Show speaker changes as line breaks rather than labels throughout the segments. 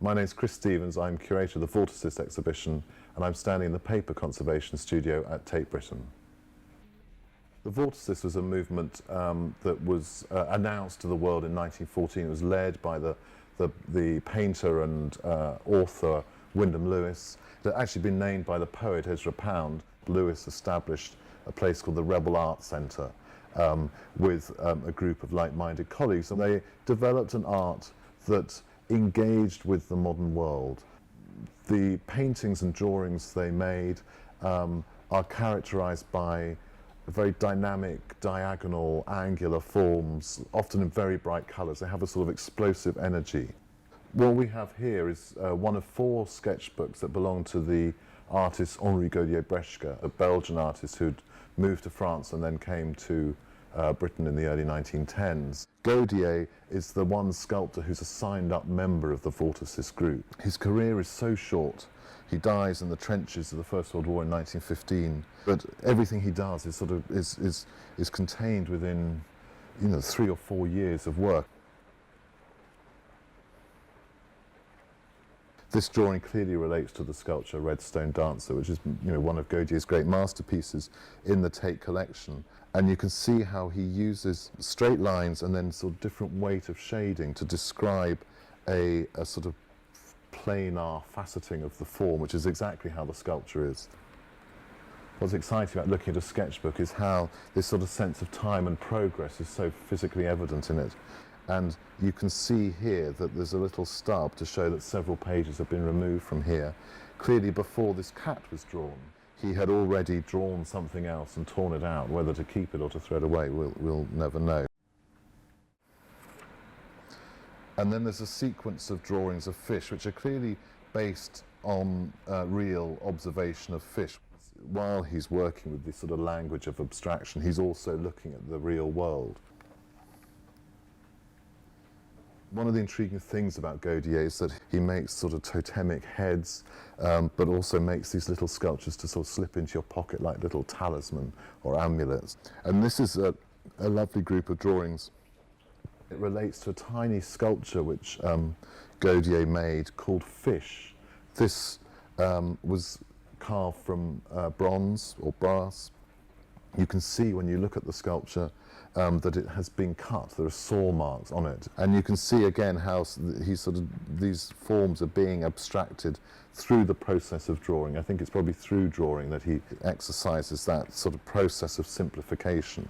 My name's Chris Stevens, I'm curator of the Vorticists exhibition, and I'm standing in the paper conservation studio at Tate Britain. The Vorticists was a movement that was announced to the world in 1914. It was led by the painter and author Wyndham Lewis. It had actually been named by the poet Ezra Pound. Lewis established a place called the Rebel Art Centre with a group of like-minded colleagues, and they developed an art that engaged with the modern world. The paintings and drawings they made are characterized by very dynamic, diagonal, angular forms, often in very bright colors. They have a sort of explosive energy. What we have here is one of 4 sketchbooks that belong to the artist Henri Gaudier-Brzeska, a Belgian artist who'd moved to France and then came to Britain in the early 1910s. Gaudier is the one sculptor who's a signed-up member of the Vorticist group. His career is so short. He dies in the trenches of the First World War in 1915, but everything he does is is contained within, 3 or 4 years of work. This drawing clearly relates to the sculpture Red Stone Dancer, which is one of Gaudier's great masterpieces in the Tate collection. And you can see how he uses straight lines and then sort of different weight of shading to describe a sort of planar faceting of the form, which is exactly how the sculpture is. What's exciting about looking at a sketchbook is how this sort of sense of time and progress is so physically evident in it. And you can see here that there's a little stub to show that several pages have been removed from here. Clearly, before this cat was drawn, he had already drawn something else and torn it out. Whether to keep it or to throw it away, we'll never know. And then there's a sequence of drawings of fish, which are clearly based on real observation of fish. While he's working with this sort of language of abstraction, he's also looking at the real world. One of the intriguing things about Gaudier is that he makes sort of totemic heads, but also makes these little sculptures to sort of slip into your pocket like little talisman or amulets. And this is a lovely group of drawings. It relates to a tiny sculpture which Gaudier made called Fish. This was carved from bronze or brass. You can see when you look at the sculpture that it has been cut. There are saw marks on it, and you can see again how these forms are being abstracted through the process of drawing. I think it's probably through drawing that he exercises that sort of process of simplification.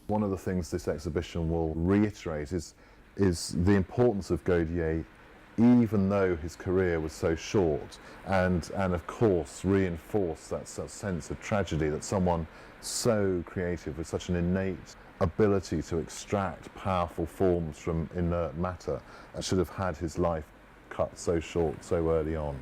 One of the things this exhibition will reiterate is the importance of Gaudier, even though his career was so short, and of course reinforce that sense of tragedy that someone so creative with such an innate ability to extract powerful forms from inert matter should have had his life cut so short so early on.